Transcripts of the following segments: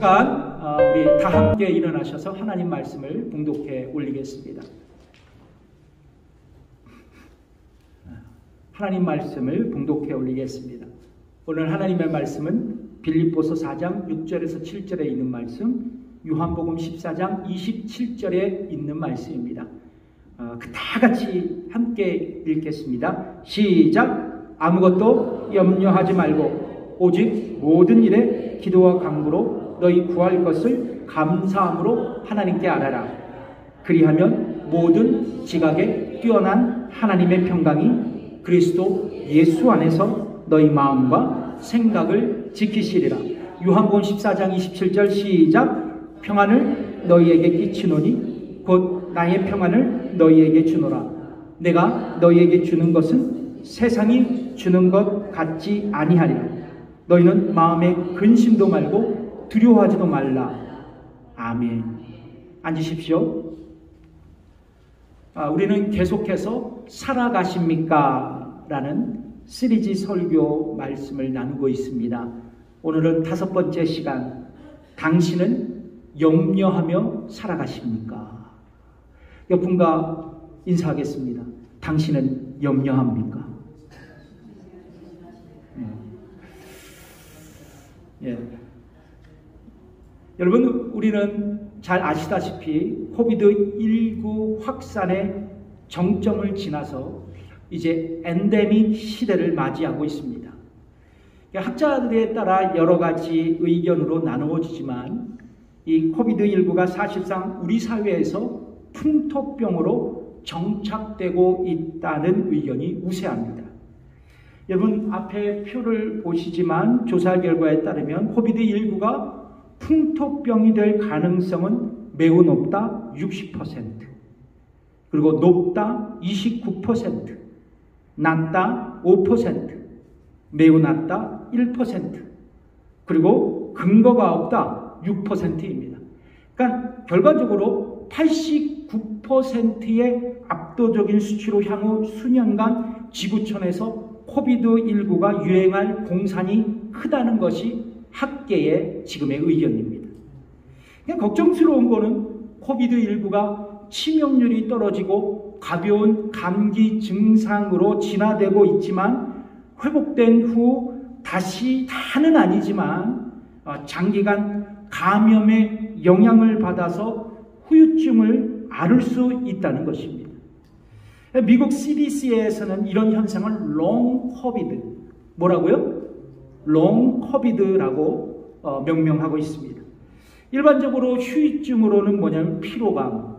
시간 우리 다 함께 일어나셔서 하나님 말씀을 봉독해 올리겠습니다. 하나님 말씀을 봉독해 올리겠습니다. 오늘 하나님의 말씀은 빌립보서 4장 6절에서 7절에 있는 말씀, 요한복음 14장 27절에 있는 말씀입니다. 다 같이 함께 읽겠습니다. 시작! 아무것도 염려하지 말고 오직 모든 일에 기도와 간구로 너희 구할 것을 감사함으로 하나님께 아뢰라. 그리하면 모든 지각에 뛰어난 하나님의 평강이 그리스도 예수 안에서 너희 마음과 생각을 지키시리라. 요한복음 14장 27절 시작! 평안을 너희에게 끼치노니 곧 나의 평안을 너희에게 주노라. 내가 너희에게 주는 것은 세상이 주는 것 같지 아니하리라. 너희는 마음에 근심도 말고 두려워하지도 말라. 아멘. 앉으십시오. 우리는 계속해서 살아가십니까? 라는 시리즈 설교 말씀을 나누고 있습니다. 오늘은 5번째 시간, 당신은 염려하며 살아가십니까? 옆분과 인사하겠습니다. 당신은 염려합니까? 여러분, 우리는 잘 아시다시피 코비드19 확산의 정점을 지나서 이제 엔데믹 시대를 맞이하고 있습니다. 학자들에 따라 여러 가지 의견으로 나누어지지만 이 코비드19가 사실상 우리 사회에서 풍토병으로 정착되고 있다는 의견이 우세합니다. 여러분, 앞에 표를 보시지만 조사 결과에 따르면 코비드19가 풍토병이 될 가능성은 매우 높다 60%, 그리고 높다 29%, 낮다 5%, 매우 낮다 1%, 그리고 근거가 없다 6%입니다. 그러니까 결과적으로 89%의 압도적인 수치로 향후 수년간 지구촌에서 코비드19가 유행할 공산이 크다는 것이 학계의 지금의 의견입니다. 그냥 걱정스러운 거는 코비드19가 치명률이 떨어지고 가벼운 감기 증상으로 진화되고 있지만 회복된 후 다시 다는 아니지만 장기간 감염의 영향을 받아서 후유증을 앓을 수 있다는 것입니다. 미국 CDC에서는 이런 현상을 롱 코비드, 뭐라고요? 롱 코비드라고 명명하고 있습니다. 일반적으로 후유증으로는 뭐냐면 피로감,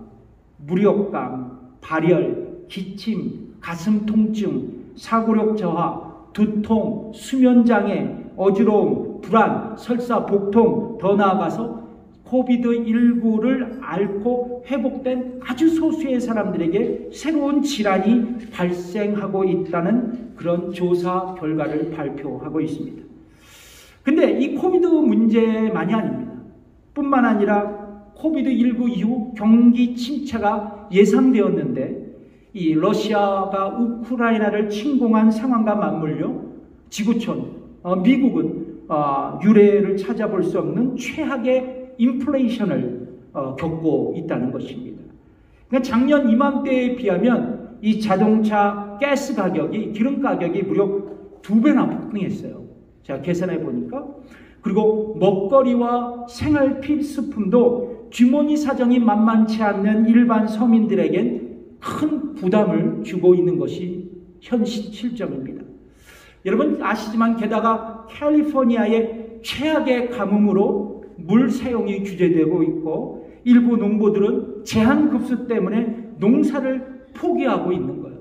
무력감, 발열, 기침, 가슴 통증, 사고력 저하, 두통, 수면장애, 어지러움, 불안, 설사, 복통, 더 나아가서 코비드19를 앓고 회복된 아주 소수의 사람들에게 새로운 질환이 발생하고 있다는 그런 조사 결과를 발표하고 있습니다. 근데 이 코비드 문제만이 아닙니다. 뿐만 아니라 코비드19 이후 경기 침체가 예상되었는데 이 러시아가 우크라이나를 침공한 상황과 맞물려 지구촌, 미국은 유례를 찾아볼 수 없는 최악의 인플레이션을 겪고 있다는 것입니다. 그러니까 작년 이맘때에 비하면 이 자동차 가스 가격이, 기름 가격이 무려 2배나 폭등했어요. 제가 계산해 보니까. 그리고 먹거리와 생활 필수품도 주머니 사정이 만만치 않는 일반 서민들에겐 큰 부담을 주고 있는 것이 실정입니다. 여러분 아시지만 게다가 캘리포니아의 최악의 가뭄으로 물 사용이 규제되고 있고 일부 농부들은 제한급수 때문에 농사를 포기하고 있는 거예요.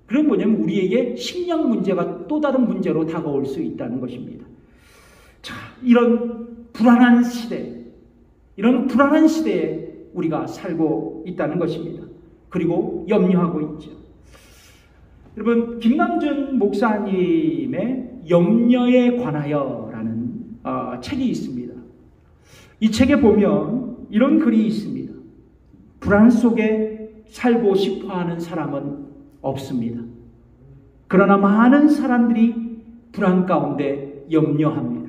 그건 뭐냐면 우리에게 식량 문제가 또 다른 문제로 다가올 수 있다는 것입니다. 자, 이런 불안한 시대에 우리가 살고 있다는 것입니다. 그리고 염려하고 있죠. 여러분, 김남준 목사님의 염려에 관하여라는 책이 있습니다. 이 책에 보면 이런 글이 있습니다. 불안 속에 살고 싶어하는 사람은 없습니다. 그러나 많은 사람들이 불안 가운데 염려합니다.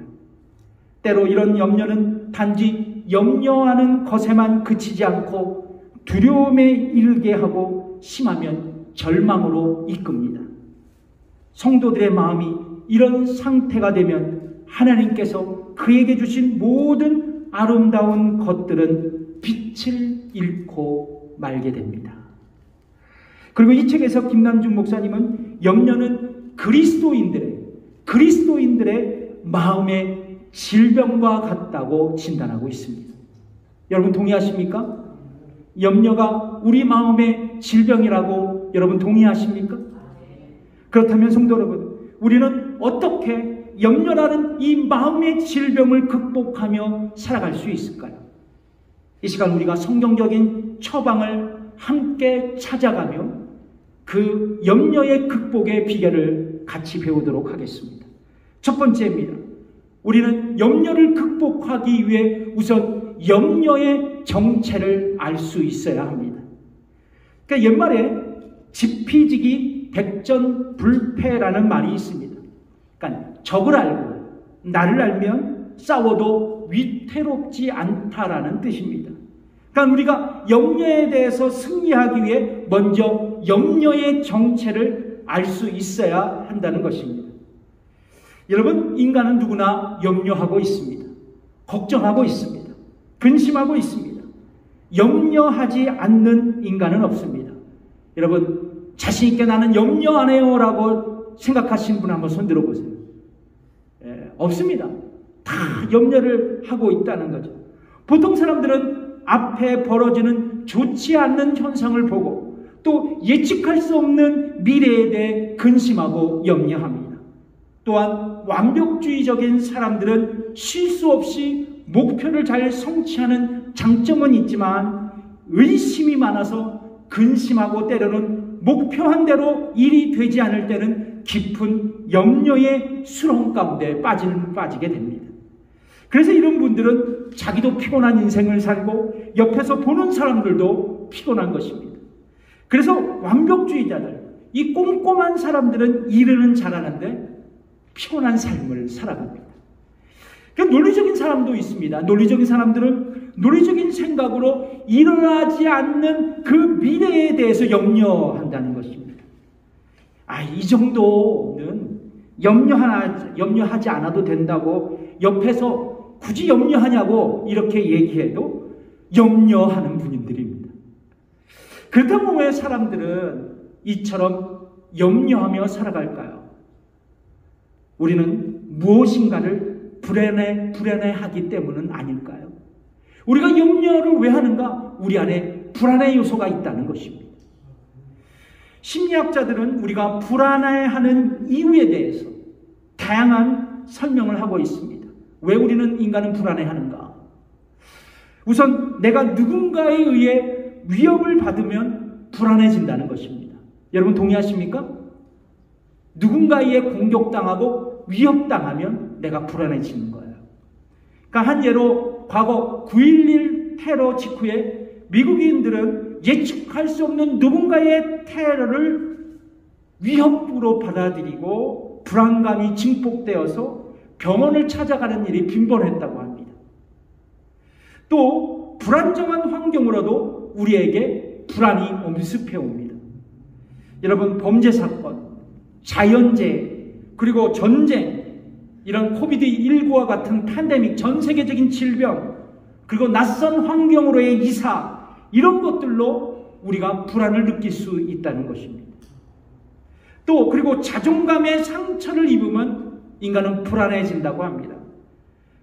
때로 이런 염려는 단지 염려하는 것에만 그치지 않고 두려움에 이르게 하고 심하면 절망으로 이끕니다. 성도들의 마음이 이런 상태가 되면 하나님께서 그에게 주신 모든 아름다운 것들은 빛을 잃고 말게 됩니다. 그리고 이 책에서 김남중 목사님은 염려는 그리스도인들의 마음의 질병과 같다고 진단하고 있습니다. 여러분 동의하십니까? 염려가 우리 마음의 질병이라고 여러분 동의하십니까? 그렇다면 성도 여러분, 우리는 어떻게 염려라는 이 마음의 질병을 극복하며 살아갈 수 있을까요? 이 시간 우리가 성경적인 처방을 함께 찾아가며 그 염려의 극복의 비결을 같이 배우도록 하겠습니다. 첫 번째입니다. 우리는 염려를 극복하기 위해 우선 염려의 정체를 알 수 있어야 합니다. 그러니까 옛말에 지피지기 백전불패라는 말이 있습니다. 그러니까 적을 알고 나를 알면 싸워도 위태롭지 않다라는 뜻입니다. 그러니까 우리가 염려에 대해서 승리하기 위해 먼저 염려의 정체를 알 수 있어야 한다는 것입니다. 여러분, 인간은 누구나 염려하고 있습니다. 걱정하고 있습니다. 근심하고 있습니다. 염려하지 않는 인간은 없습니다. 여러분, 자신 있게 나는 염려 안 해요 라고 생각하시는 분 한번 손 들어보세요. 없습니다. 다 염려를 하고 있다는 거죠. 보통 사람들은 앞에 벌어지는 좋지 않는 현상을 보고 또 예측할 수 없는 미래에 대해 근심하고 염려합니다. 또한 완벽주의적인 사람들은 실수 없이 목표를 잘 성취하는 장점은 있지만 의심이 많아서 근심하고 때로는 목표한 대로 일이 되지 않을 때는 깊은 염려의 수렁 가운데 빠지게 됩니다. 그래서 이런 분들은 자기도 피곤한 인생을 살고 옆에서 보는 사람들도 피곤한 것입니다. 그래서 완벽주의자들, 이 꼼꼼한 사람들은 일은 잘하는데 피곤한 삶을 살아갑니다. 그러니까 논리적인 사람도 있습니다. 논리적인 사람들은 논리적인 생각으로 일어나지 않는 그 미래에 대해서 염려한다는 것입니다. 이 정도는 염려하지 않아도 된다고 옆에서 굳이 염려하냐고 이렇게 얘기해도 염려하는 분들입니다. 그렇다면 왜 사람들은 이처럼 염려하며 살아갈까요? 우리는 무엇인가를 불안해하기 때문은 아닐까요? 우리가 염려를 왜 하는가? 우리 안에 불안의 요소가 있다는 것입니다. 심리학자들은 우리가 불안해하는 이유에 대해서 다양한 설명을 하고 있습니다. 왜 우리는 인간은 불안해하는가? 우선 내가 누군가에 의해 위협을 받으면 불안해진다는 것입니다. 여러분 동의하십니까? 누군가에 공격당하고 위협당하면 내가 불안해지는 거예요. 그러니까 한 예로 과거 9.11 테러 직후에 미국인들은 예측할 수 없는 누군가의 테러를 위협으로 받아들이고 불안감이 증폭되어서 병원을 찾아가는 일이 빈번했다고 합니다. 또 불안정한 환경으로도 우리에게 불안이 엄습해 옵니다. 여러분, 범죄 사건, 자연재해, 그리고 전쟁, 이런 코비드19와 같은 팬데믹, 전 세계적인 질병, 그리고 낯선 환경으로의 이사, 이런 것들로 우리가 불안을 느낄 수 있다는 것입니다. 또 그리고 자존감의 상처를 입으면 인간은 불안해진다고 합니다.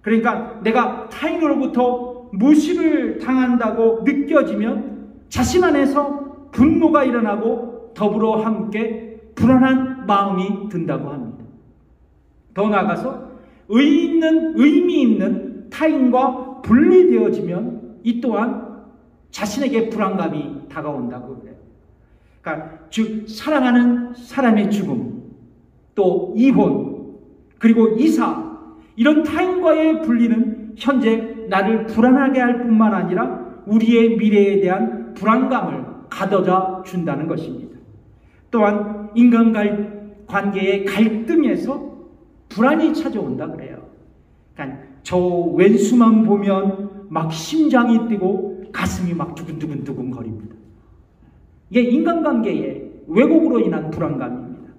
그러니까 내가 타인으로부터 무시를 당한다고 느껴지면 자신 안에서 분노가 일어나고 더불어 함께 불안한 마음이 든다고 합니다. 더 나아가서 의미 있는 타인과 분리되어지면 이 또한 자신에게 불안감이 다가온다고 그래요. 그러니까 즉 사랑하는 사람의 죽음, 또 이혼, 그리고 이사, 이런 타인과의 분리는 현재 나를 불안하게 할 뿐만 아니라 우리의 미래에 대한 불안감을 가져다 준다는 것입니다. 또한 인간관계의 갈등에서 불안이 찾아온다 그래요. 그러니까 저 왼수만 보면 막 심장이 뛰고 가슴이 막 두근두근 거립니다. 이게 인간관계의 왜곡으로 인한 불안감입니다.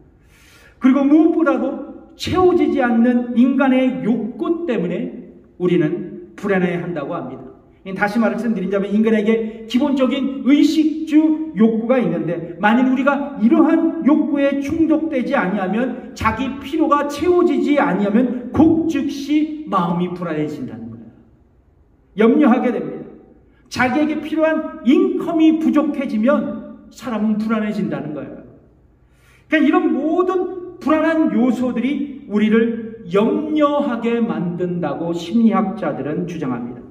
그리고 무엇보다도 채워지지 않는 인간의 욕구 때문에 우리는 불안해한다고 합니다. 다시 말씀드리자면 인간에게 기본적인 의식주 욕구가 있는데 만일 우리가 이러한 욕구에 충족되지 아니하면 자기 필요가 채워지지 아니하면 곧 즉시 마음이 불안해진다는 거예요. 염려하게 됩니다. 자기에게 필요한 인컴이 부족해지면 사람은 불안해진다는 거예요. 그러니까 이런 모든 불안한 요소들이 우리를 염려하게 만든다고 심리학자들은 주장합니다.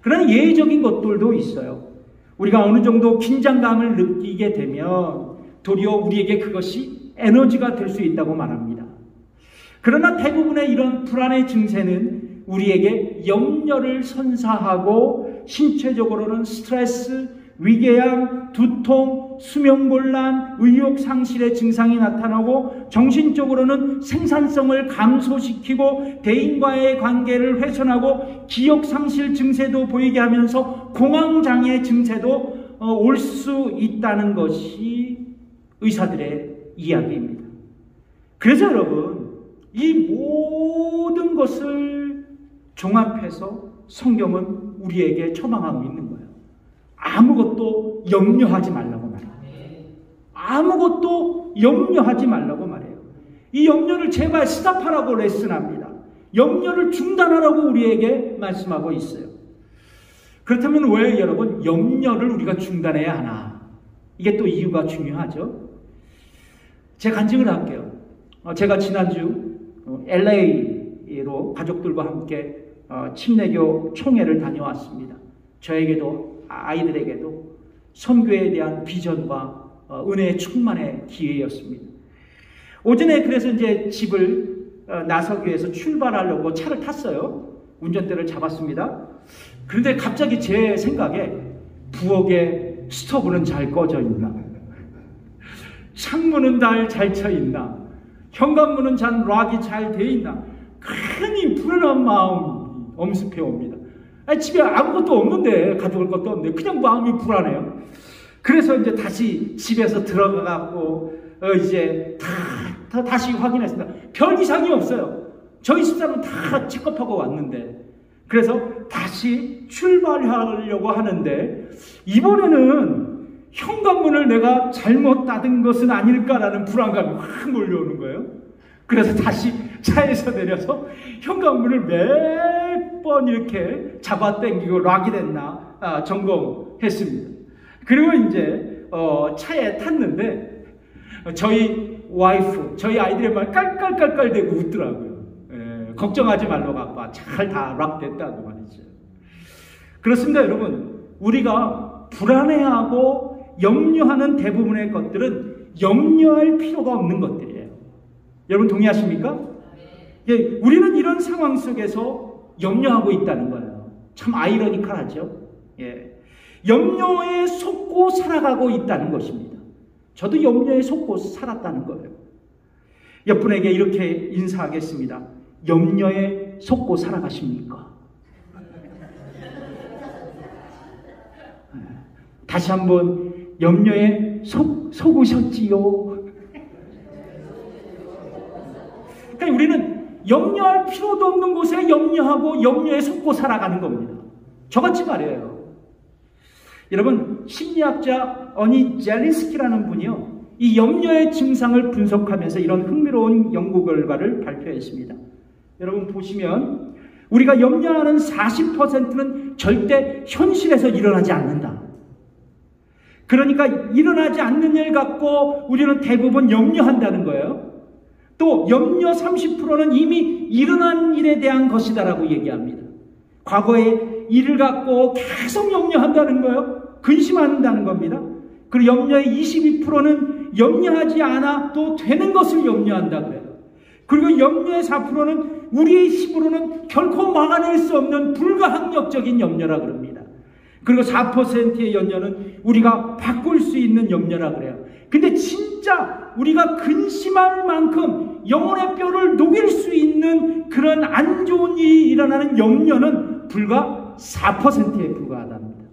그러나 예외적인 것들도 있어요. 우리가 어느 정도 긴장감을 느끼게 되면 도리어 우리에게 그것이 에너지가 될 수 있다고 말합니다. 그러나 대부분의 이런 불안의 증세는 우리에게 염려를 선사하고 신체적으로는 스트레스, 위궤양, 두통, 수면곤란, 의욕상실의 증상이 나타나고 정신적으로는 생산성을 감소시키고 대인과의 관계를 훼손하고 기억상실 증세도 보이게 하면서 공황장애 증세도 올 수 있다는 것이 의사들의 이야기입니다. 그래서 여러분 이 모든 것을 종합해서 성경은 우리에게 처방하고 있는 거예요. 아무것도 염려하지 말라고 말해요. 아무것도 염려하지 말라고 말해요. 이 염려를 제발 스탑하라고 레슨합니다. 염려를 중단하라고 우리에게 말씀하고 있어요. 그렇다면 왜 여러분 염려를 우리가 중단해야 하나? 이게 또 이유가 중요하죠. 제가 간증을 할게요. 제가 지난주 LA로 가족들과 함께 침례교 총회를 다녀왔습니다. 저에게도 아이들에게도 선교에 대한 비전과 은혜의 충만의 기회였습니다. 오전에 그래서 이제 집을 나서기 위해서 출발하려고 차를 탔어요. 운전대를 잡았습니다. 그런데 갑자기 제 생각에 부엌에 스토브는 잘 꺼져 있나? 창문은 잘 쳐 있나? 현관문은 락이 잘 돼 있나? 괜히 불안한 마음이 엄습해 옵니다. 집에 아무것도 없는데, 가져올 것도 없는데, 그냥 마음이 불안해요. 그래서 이제 다시 집에서 들어가고, 이제 다시 확인했습니다. 별 이상이 없어요. 저희 집사람은 다 체크업하고 왔는데, 그래서 다시 출발하려고 하는데, 이번에는 현관문을 내가 잘못 닫은 것은 아닐까라는 불안감이 확 몰려오는 거예요. 그래서 다시 차에서 내려서 현관문을 몇 번 이렇게 잡아당기고 락이 됐나 점검했습니다. 그리고 이제 차에 탔는데 저희 와이프, 저희 아이들의 말 깔깔깔깔대고 웃더라고요. 걱정하지 말라고 아빠 잘 다 락 됐다고 말이죠. 그렇습니다, 여러분. 우리가 불안해하고 염려하는 대부분의 것들은 염려할 필요가 없는 것들이에요. 여러분 동의하십니까? 예, 우리는 이런 상황 속에서 염려하고 있다는 거예요. 참 아이러니컬하죠. 예, 염려에 속고 살아가고 있다는 것입니다. 저도 염려에 속고 살았다는 거예요. 옆분에게 이렇게 인사하겠습니다. 염려에 속고 살아가십니까? 다시 한번 염려에 속으셨지요? 그러니까 우리는 염려할 필요도 없는 곳에 염려하고 염려에 속고 살아가는 겁니다. 저같이 말이에요. 여러분 심리학자 어니 젤린스키라는 분이요, 이 염려의 증상을 분석하면서 이런 흥미로운 연구 결과를 발표했습니다. 여러분 보시면 우리가 염려하는 40%는 절대 현실에서 일어나지 않는다. 그러니까 일어나지 않는 일 갖고 우리는 대부분 염려한다는 거예요. 또 염려 30%는 이미 일어난 일에 대한 것이다라고 얘기합니다. 과거의 일을 갖고 계속 염려한다는 거예요. 근심한다는 겁니다. 그리고 염려의 22%는 염려하지 않아도 되는 것을 염려한다 그래요. 그리고 염려의 4%는 우리의 힘으로는 결코 막아낼 수 없는 불가항력적인 염려라 그럽니다. 그리고 4%의 염려는 우리가 바꿀 수 있는 염려라 그래요. 근데 진짜 우리가 근심할 만큼 영혼의 뼈를 녹일 수 있는 그런 안 좋은 일이 일어나는 염려는 불과 염려가 4%에 불과하답니다.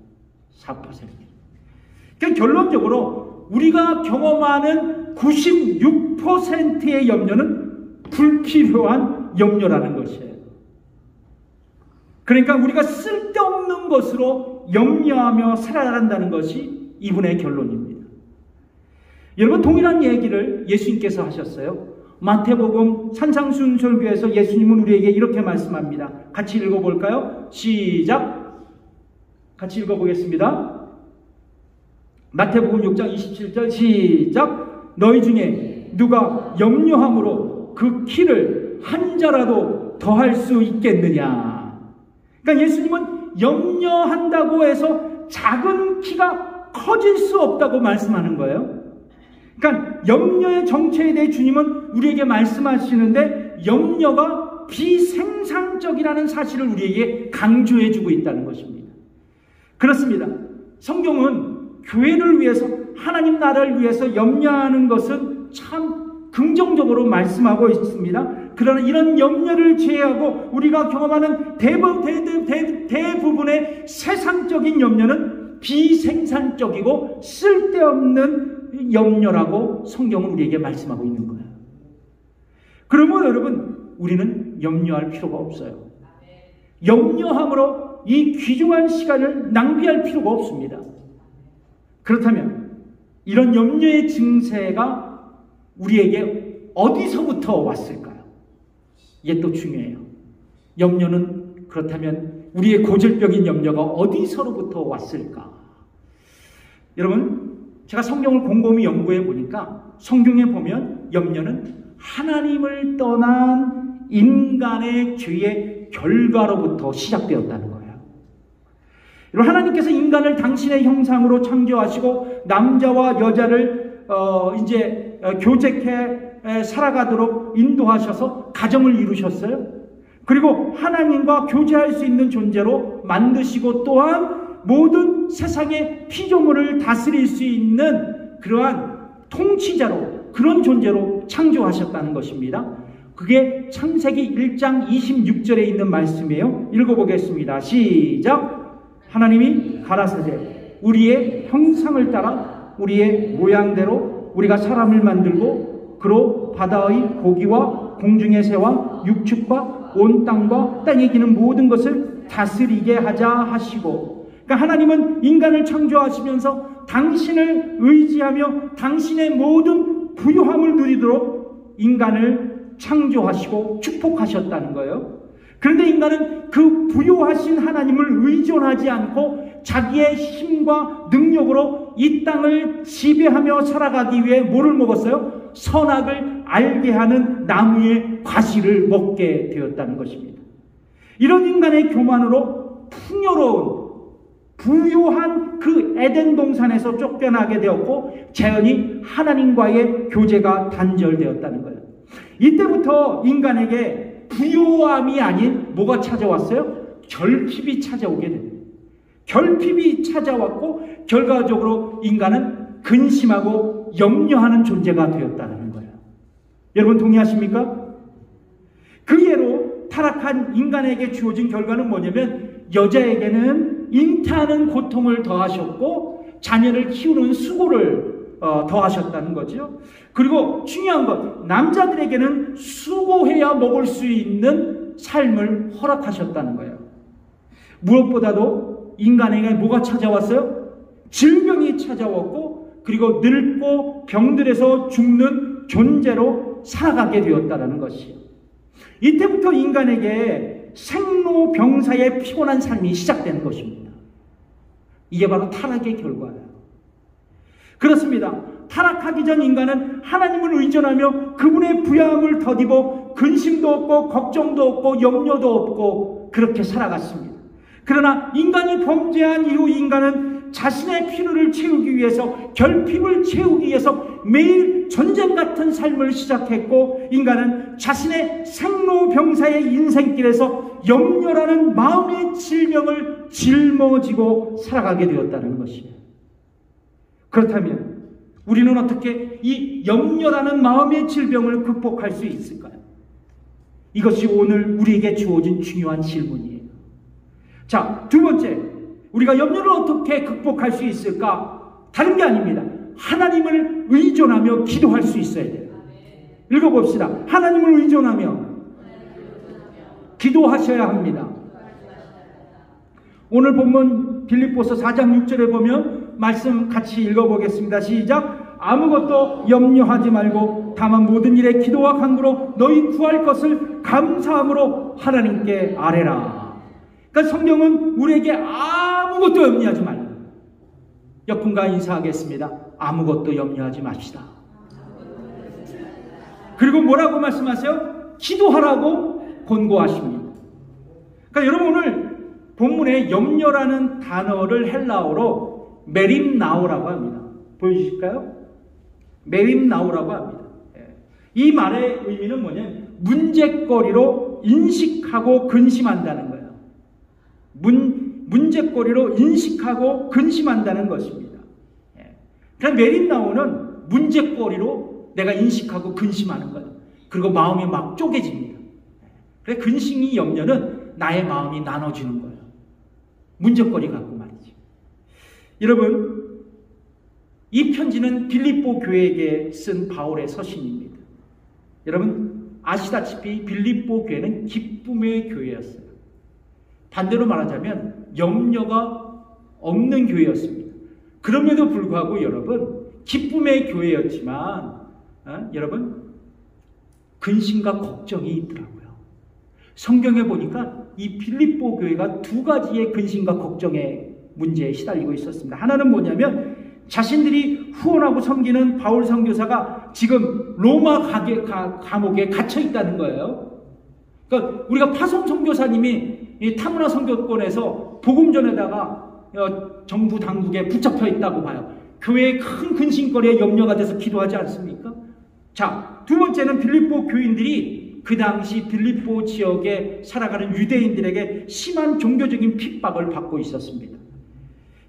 4%. 그러니까 결론적으로 우리가 경험하는 96%의 염려는 불필요한 염려라는 것이에요. 그러니까 우리가 쓸데없는 것으로 염려하며 살아간다는 것이 이분의 결론입니다. 여러분, 동일한 얘기를 예수님께서 하셨어요. 마태복음 산상순설교에서 예수님은 우리에게 이렇게 말씀합니다. 같이 읽어볼까요? 시작! 같이 읽어보겠습니다. 마태복음 6장 27절 시작! 너희 중에 누가 염려함으로 그 키를 한 자라도 더할 수 있겠느냐. 그러니까 예수님은 염려한다고 해서 작은 키가 커질 수 없다고 말씀하는 거예요. 그러니까 염려의 정체에 대해 주님은 우리에게 말씀하시는데 염려가 비생산적이라는 사실을 우리에게 강조해주고 있다는 것입니다. 그렇습니다. 성경은 교회를 위해서, 하나님 나라를 위해서 염려하는 것은 참 긍정적으로 말씀하고 있습니다. 그러나 이런 염려를 제외하고 우리가 경험하는 대부분의 세상적인 염려는 비생산적이고 쓸데없는 염려라고 성경은 우리에게 말씀하고 있는 거예요. 그러면 여러분, 우리는 염려할 필요가 없어요. 염려함으로 이 귀중한 시간을 낭비할 필요가 없습니다. 그렇다면 이런 염려의 증세가 우리에게 어디서부터 왔을까요? 이게 또 중요해요. 염려는 그렇다면 우리의 고질적인 염려가 어디서로부터 왔을까? 여러분, 제가 성경을 곰곰이 연구해 보니까 성경에 보면 염려는 하나님을 떠난 인간의 죄의 결과로부터 시작되었다는 거예요. 여러분, 하나님께서 인간을 당신의 형상으로 창조하시고 남자와 여자를 교제해 살아가도록 인도하셔서 가정을 이루셨어요. 그리고 하나님과 교제할 수 있는 존재로 만드시고 또한 모든 세상의 피조물을 다스릴 수 있는 그러한 통치자로, 그런 존재로 창조하셨다는 것입니다. 그게 창세기 1장 26절에 있는 말씀이에요. 읽어보겠습니다. 시작! 하나님이 가라사대 우리의 형상을 따라 우리의 모양대로 우리가 사람을 만들고 그로 바다의 고기와 공중의 새와 육축과 온 땅과 땅에 기는 모든 것을 다스리게 하자 하시고, 그러니까 하나님은 인간을 창조하시면서 당신을 의지하며 당신의 모든 부유함을 누리도록 인간을 창조하시고 축복하셨다는 거예요. 그런데 인간은 그 부유하신 하나님을 의존하지 않고 자기의 힘과 능력으로 이 땅을 지배하며 살아가기 위해 뭐를 먹었어요? 선악을 알게 하는 나무의 과실을 먹게 되었다는 것입니다. 이런 인간의 교만으로 풍요로운 부유한 그 에덴 동산에서 쫓겨나게 되었고 자연히 하나님과의 교제가 단절되었다는 거예요. 이때부터 인간에게 부요함이 아닌 뭐가 찾아왔어요? 결핍이 찾아오게 됩니다. 결핍이 찾아왔고 결과적으로 인간은 근심하고 염려하는 존재가 되었다는 거예요. 여러분 동의하십니까? 그 예로 타락한 인간에게 주어진 결과는 뭐냐면 여자에게는 잉태하는 고통을 더하셨고 자녀를 키우는 수고를 더하셨다는 거죠. 그리고 중요한 것, 남자들에게는 수고해야 먹을 수 있는 삶을 허락하셨다는 거예요. 무엇보다도 인간에게 뭐가 찾아왔어요? 질병이 찾아왔고 그리고 늙고 병들어서 죽는 존재로 살아가게 되었다는 것이에요. 이때부터 인간에게 생로병사의 피곤한 삶이 시작되는 것입니다. 이게 바로 타락의 결과예요. 그렇습니다. 타락하기 전 인간은 하나님을 의존하며 그분의 부양을 덧입어 근심도 없고 걱정도 없고 염려도 없고 그렇게 살아갔습니다. 그러나 인간이 범죄한 이후 인간은 자신의 필요를 채우기 위해서 결핍을 채우기 위해서 매일 전쟁 같은 삶을 시작했고 인간은 자신의 생로병사의 인생길에서 염려라는 마음의 질병을 짊어지고 살아가게 되었다는 것이에요. 그렇다면 우리는 어떻게 이 염려라는 마음의 질병을 극복할 수 있을까요? 이것이 오늘 우리에게 주어진 중요한 질문이에요. 자, 두 번째, 우리가 염려를 어떻게 극복할 수 있을까? 다른 게 아닙니다. 하나님을 의존하며 기도할 수 있어야 돼요. 읽어봅시다. 하나님을 의존하며 기도하셔야 합니다. 오늘 본문 빌립보서 4장 6절에 보면 말씀 같이 읽어보겠습니다. 시작. 아무것도 염려하지 말고 다만 모든 일에 기도와 간구로 너희 구할 것을 감사함으로 하나님께 아뢰라. 그러니까 성경은 우리에게 아무것도 염려하지 말라. 옆분과 인사하겠습니다. 아무것도 염려하지 맙시다. 그리고 뭐라고 말씀하세요? 기도하라고 권고하십니다. 그러니까 여러분 오늘 본문에 염려라는 단어를 헬라어로 메림나오라고 합니다. 보여주실까요? 메림나오라고 합니다. 이 말의 의미는 뭐냐면 문제거리로 인식하고 근심한다는 거예요. 문제거리로 인식하고 근심한다는 것입니다. 그러니까 메림나오는 문제거리로 내가 인식하고 근심하는 거예요. 그리고 마음이 막 쪼개집니다. 그래서 근심이 염려는 나의 마음이 나눠지는 거예요. 문제거리 갖고 말이죠. 여러분, 이 편지는 빌립보 교회에게 쓴 바울의 서신입니다. 여러분 아시다시피 빌립보 교회는 기쁨의 교회였어요. 반대로 말하자면 염려가 없는 교회였습니다. 그럼에도 불구하고 여러분 기쁨의 교회였지만 여러분 근심과 걱정이 있더라고요. 성경에 보니까 이 빌립보 교회가 두 가지의 근심과 걱정의 문제에 시달리고 있었습니다. 하나는 뭐냐면 자신들이 후원하고 섬기는 바울 선교사가 지금 로마 감옥에 갇혀 있다는 거예요. 그러니까 우리가 파송 선교사님이 이 타무나 선교권에서 복음 전에다가 정부 당국에 붙잡혀 있다고 봐요. 교회의 큰 근심거리에 염려가 돼서 기도하지 않습니까? 자, 두 번째는 빌립보 교인들이 그 당시 빌립보 지역에 살아가는 유대인들에게 심한 종교적인 핍박을 받고 있었습니다.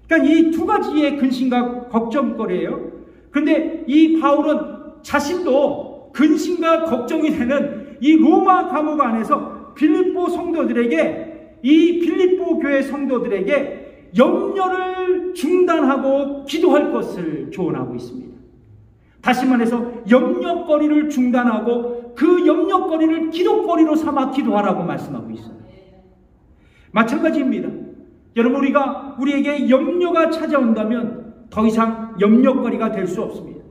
그러니까 이 두 가지의 근심과 걱정거리예요. 그런데 이 바울은 자신도 근심과 걱정이 되는 이 로마 감옥 안에서 빌립보 성도들에게, 이 빌립보 교회 성도들에게 염려를 중단하고 기도할 것을 조언하고 있습니다. 다시 말해서 염려거리를 중단하고 그 염려거리를 기도거리로 삼아 기도하라고 말씀하고 있어요. 마찬가지입니다. 여러분 우리에게 염려가 찾아온다면 더 이상 염려거리가 될 수 없습니다.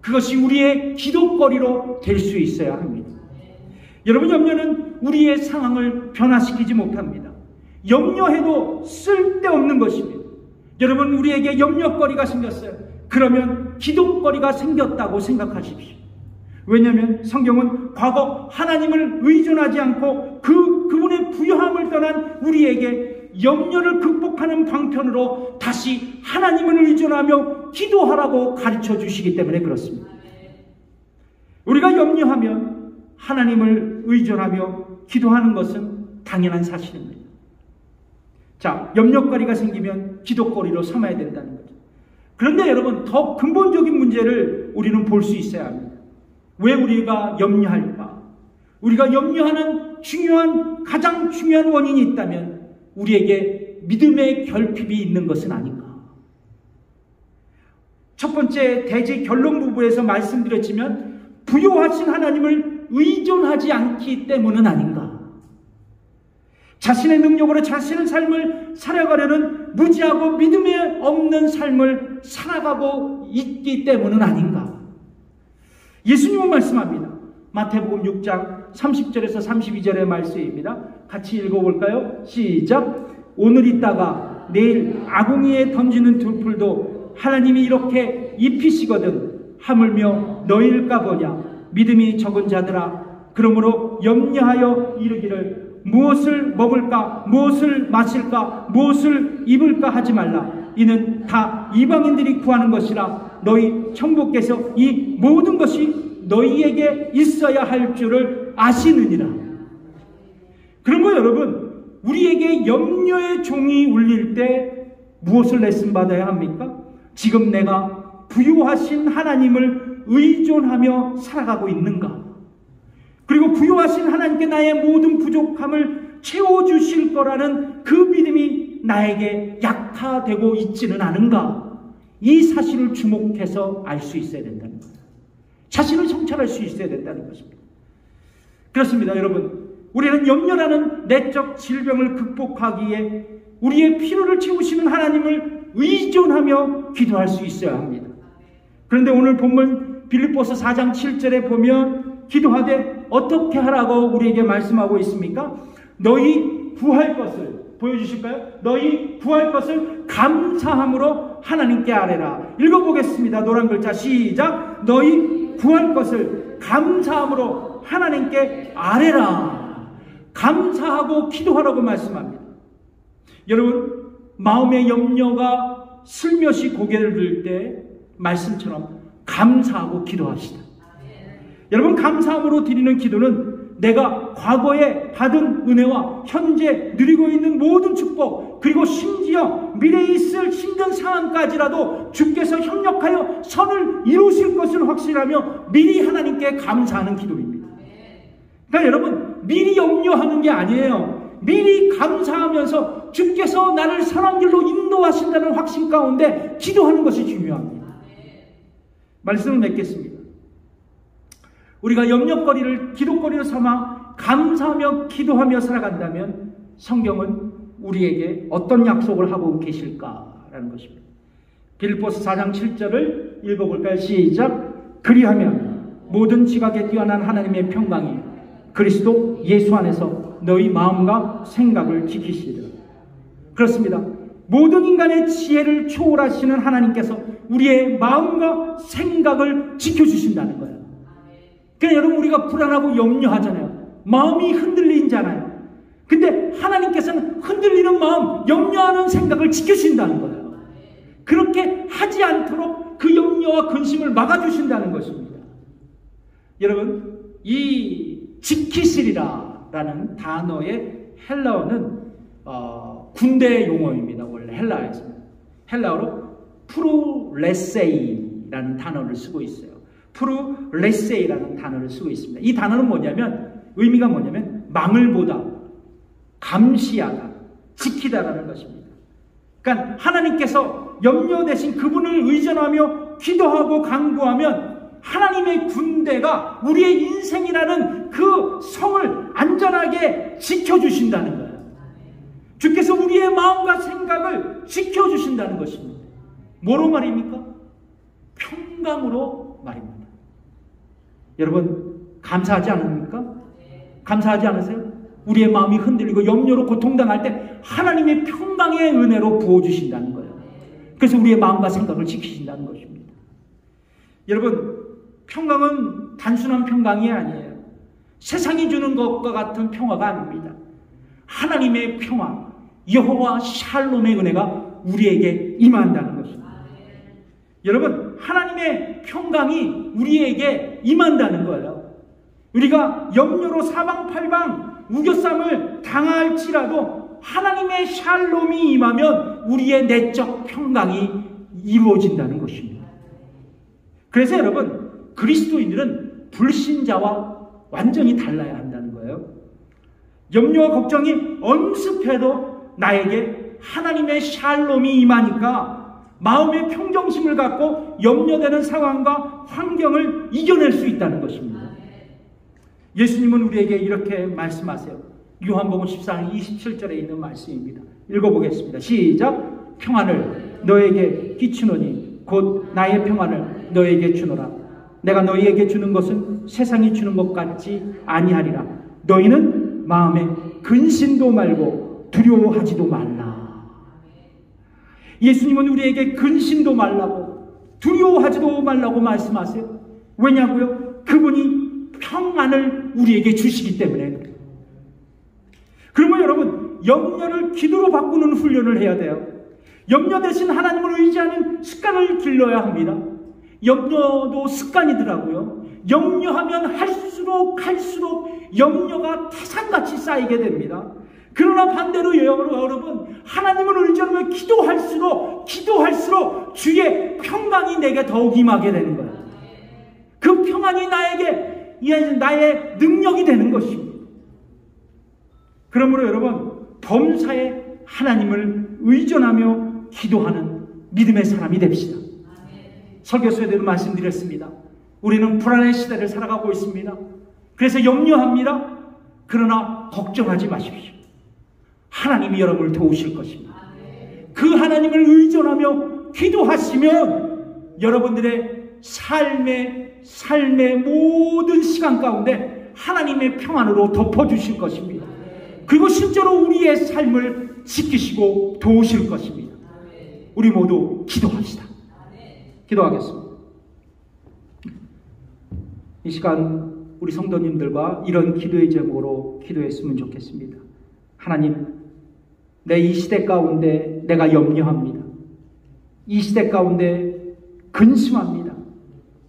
그것이 우리의 기도거리로 될 수 있어야 합니다. 여러분 염려는 우리의 상황을 변화시키지 못합니다. 염려해도 쓸데없는 것입니다. 여러분 우리에게 염려거리가 생겼어요. 그러면 기도거리가 생겼다고 생각하십시오. 왜냐하면 성경은 과거 하나님을 의존하지 않고 그분의 부요함을 떠난 우리에게 염려를 극복하는 방편으로 다시 하나님을 의존하며 기도하라고 가르쳐 주시기 때문에 그렇습니다. 우리가 염려하면 하나님을 의존하며 기도하는 것은 당연한 사실입니다. 자, 염려거리가 생기면 기도거리로 삼아야 된다는 거죠. 그런데 여러분 더 근본적인 문제를 우리는 볼 수 있어야 합니다. 왜 우리가 염려할까? 우리가 염려하는 가장 중요한 원인이 있다면 우리에게 믿음의 결핍이 있는 것은 아닌가? 첫 번째 대제 결론 부분에서 말씀드렸지만 부요하신 하나님을 의존하지 않기 때문은 아닌가? 자신의 능력으로 자신의 삶을 살아가려는 무지하고 믿음에 없는 삶을 살아가고 있기 때문은 아닌가? 예수님은 말씀합니다. 마태복음 6장 30절에서 32절의 말씀입니다. 같이 읽어볼까요? 시작. 오늘 있다가 내일 아궁이에 던지는 두 풀도 하나님이 이렇게 입히시거든 하물며 너희일까 보냐. 믿음이 적은 자들아, 그러므로 염려하여 이르기를 무엇을 먹을까, 무엇을 마실까, 무엇을 입을까 하지 말라. 이는 다 이방인들이 구하는 것이라. 너희 천부께서 이 모든 것이 너희에게 있어야 할 줄을 아시느니라. 그런 거 여러분, 우리에게 염려의 종이 울릴 때 무엇을 레슨 받아야 합니까? 지금 내가 부요하신 하나님을 의존하며 살아가고 있는가? 그리고 부요하신 하나님께 나의 모든 부족함을 채워주실 거라는 그 믿음이 나에게 약화되고 있지는 않은가? 이 사실을 주목해서 알 수 있어야 된다는 거예요. 자신을 성찰할 수 있어야 된다는 것입니다. 그렇습니다, 여러분. 우리는 염려라는 내적 질병을 극복하기에 우리의 필요를 채우시는 하나님을 의존하며 기도할 수 있어야 합니다. 그런데 오늘 본문 빌립보서 4장 7절에 보면 기도하되 어떻게 하라고 우리에게 말씀하고 있습니까? 너희 구할 것을 보여주실까요? 너희 구할 것을 감사함으로 하나님께 아뢰라. 읽어보겠습니다. 노란 글자 시작. 너희 구할 것을 감사함으로 하나님께 아뢰라. 감사하고 기도하라고 말씀합니다. 여러분, 마음의 염려가 슬며시 고개를 들 때 말씀처럼 감사하고 기도합시다. 여러분, 감사함으로 드리는 기도는 내가 과거에 받은 은혜와 현재 누리고 있는 모든 축복, 그리고 심지어 미래에 있을 힘든 상황까지라도 주께서 협력하여 선을 이루실 것을 확신하며 미리 하나님께 감사하는 기도입니다. 그러니까 여러분, 미리 염려하는 게 아니에요. 미리 감사하면서 주께서 나를 선한 길로 인도하신다는 확신 가운데 기도하는 것이 중요합니다. 말씀을 맺겠습니다. 우리가 염려거리를 기도거리로 삼아 감사하며 기도하며 살아간다면 성경은 우리에게 어떤 약속을 하고 계실까라는 것입니다. 빌립보서 4장 7절을 읽어볼까요? 시작. 그리하면 모든 지각에 뛰어난 하나님의 평강이 그리스도 예수 안에서 너희 마음과 생각을 지키시리라. 그렇습니다. 모든 인간의 지혜를 초월하시는 하나님께서 우리의 마음과 생각을 지켜주신다는 거예요. 그러니까 여러분, 우리가 불안하고 염려하잖아요. 마음이 흔들리잖아요. 근데 하나님께서는 흔들리는 마음, 염려하는 생각을 지켜주신다는 거예요. 그렇게 하지 않도록 그 염려와 근심을 막아주신다는 것입니다. 여러분, 이 지키시리라라는 단어의 헬라어는 군대 용어입니다. 원래 헬라어에서는. 헬라어로 프루레세이라는 단어를 쓰고 있어요. 프루레세이라는 단어를 쓰고 있습니다. 이 단어는 뭐냐면, 의미가 뭐냐면 망을 보다, 감시하다, 지키다라는 것입니다. 그러니까 하나님께서 염려 대신 그분을 의존하며 기도하고 간구하면 하나님의 군대가 우리의 인생이라는 그 성을 안전하게 지켜주신다는 거예요. 주께서 우리의 마음과 생각을 지켜주신다는 것입니다. 뭐로 말입니까? 평강으로 말입니다. 여러분, 감사하지 않습니까? 감사하지 않으세요? 우리의 마음이 흔들리고 염려로 고통당할 때 하나님의 평강의 은혜로 부어주신다는 거예요. 그래서 우리의 마음과 생각을 지키신다는 것입니다. 여러분, 평강은 단순한 평강이 아니에요. 세상이 주는 것과 같은 평화가 아닙니다. 하나님의 평화, 여호와 샬롬의 은혜가 우리에게 임한다는 것입니다. 여러분, 하나님의 평강이 우리에게 임한다는 거예요. 우리가 염려로 사방팔방 우겨쌈을 당할지라도 하나님의 샬롬이 임하면 우리의 내적 평강이 이루어진다는 것입니다. 그래서 여러분, 그리스도인들은 불신자와 완전히 달라야 한다는 거예요. 염려와 걱정이 엄습해도 나에게 하나님의 샬롬이 임하니까 마음의 평정심을 갖고 염려되는 상황과 환경을 이겨낼 수 있다는 것입니다. 예수님은 우리에게 이렇게 말씀하세요. 요한복음 14장 27절에 있는 말씀입니다. 읽어보겠습니다. 시작. 평안을 너에게 끼치노니 곧 나의 평안을 너에게 주노라. 내가 너희에게 주는 것은 세상이 주는 것 같지 아니하리라. 너희는 마음에 근심도 말고 두려워하지도 말라. 예수님은 우리에게 근심도 말라고 두려워하지도 말라고 말씀하세요. 왜냐고요? 그분이 평안을 우리에게 주시기 때문에. 그러면 여러분, 염려를 기도로 바꾸는 훈련을 해야 돼요. 염려 대신 하나님을 의지하는 습관을 길러야 합니다. 염려도 습관이더라고요. 염려하면 할수록 염려가 태산같이 쌓이게 됩니다. 그러나 반대로 여러분, 하나님을 의지하며 기도할수록 주의 평강이 내게 더욱 임하게 되는 거예요. 그 평안이 나의 능력이 되는 것입니다. 그러므로 여러분, 범사에 하나님을 의존하며 기도하는 믿음의 사람이 됩시다. 설교서에도 말씀드렸습니다. 우리는 불안의 시대를 살아가고 있습니다. 그래서 염려합니다. 그러나 걱정하지 마십시오. 하나님이 여러분을 도우실 것입니다. 그 하나님을 의존하며 기도하시면 여러분들의 삶의 모든 시간 가운데 하나님의 평안으로 덮어주실 것입니다. 그리고 실제로 우리의 삶을 지키시고 도우실 것입니다. 우리 모두 기도합시다. 기도하겠습니다. 이 시간 우리 성도님들과 이런 기도의 제목으로 기도했으면 좋겠습니다. 하나님, 내 이 시대 가운데 내가 염려합니다. 이 시대 가운데 근심합니다.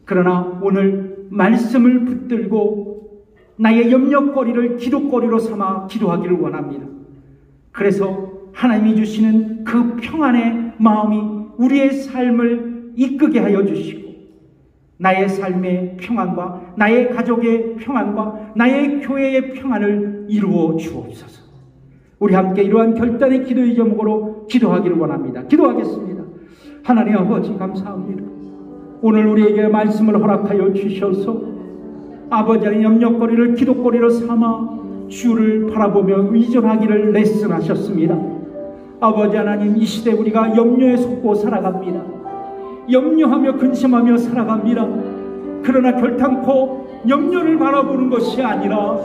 그러나 오늘 말씀을 붙들고 나의 염려거리를 기도거리로 삼아 기도하기를 원합니다. 그래서 하나님이 주시는 그 평안의 마음이 우리의 삶을 이끄게 하여 주시고 나의 삶의 평안과 나의 가족의 평안과 나의 교회의 평안을 이루어 주옵소서. 우리 함께 이러한 결단의 기도의 제목으로 기도하기를 원합니다. 기도하겠습니다. 하나님 아버지 감사합니다. 오늘 우리에게 말씀을 허락하여 주셔서 아버지의 염려거리를 기도거리로 삼아 주를 바라보며 의존하기를 레슨하셨습니다. 아버지 하나님, 이 시대 우리가 염려에 속고 살아갑니다. 염려하며 근심하며 살아갑니다. 그러나 결탄코 염려를 바라보는 것이 아니라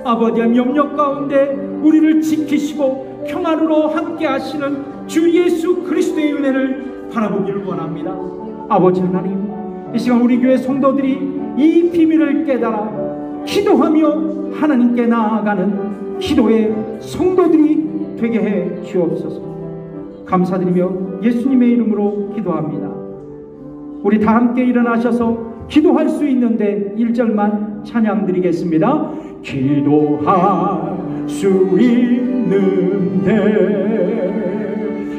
아버지의 염려 가운데 우리를 지키시고 평안으로 함께 하시는 주 예수 그리스도의 은혜를 바라보기를 원합니다. 아버지 하나님, 이 시간 우리 교회 성도들이 이 비밀을 깨달아 기도하며 하나님께 나아가는 기도의 성도들이 되게 해 주옵소서. 감사드리며 예수님의 이름으로 기도합니다. 우리 다 함께 일어나셔서 기도할 수 있는데 1절만 찬양 드리겠습니다. 기도할 수 있는데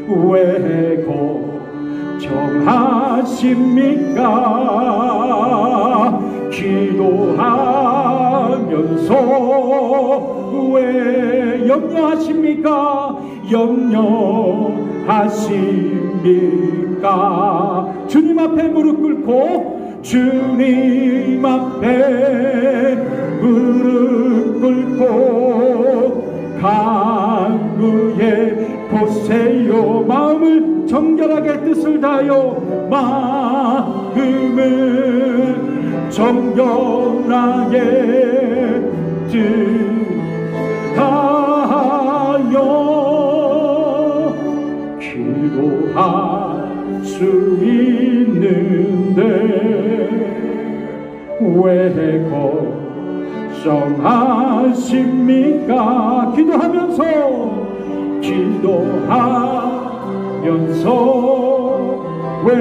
왜 걱정하십니까? 기도하면서 왜 염려하십니까? 염려하십니까? 주님 앞에 무릎 꿇고 주님 앞에 무릎 꿇고 간구해 보세요. 마음을 정결하게 뜻을 다하여 마음을 정결하게 뜻하여 기도할 수 있는데 왜 걱정하십니까? 기도하면서 왜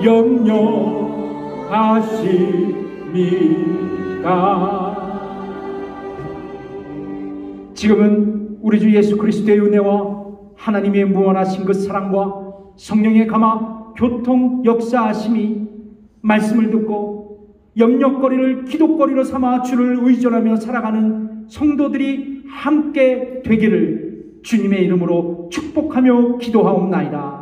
염려하십니까? 지금은 우리 주 예수 그리스도의 은혜와 하나님의 무한하신 그 사랑과 성령의 감화 교통 역사하심이 말씀을 듣고 염려거리를 기도거리로 삼아 주를 의존하며 살아가는 성도들이 함께 되기를 주님의 이름으로 축복하며 기도하옵나이다.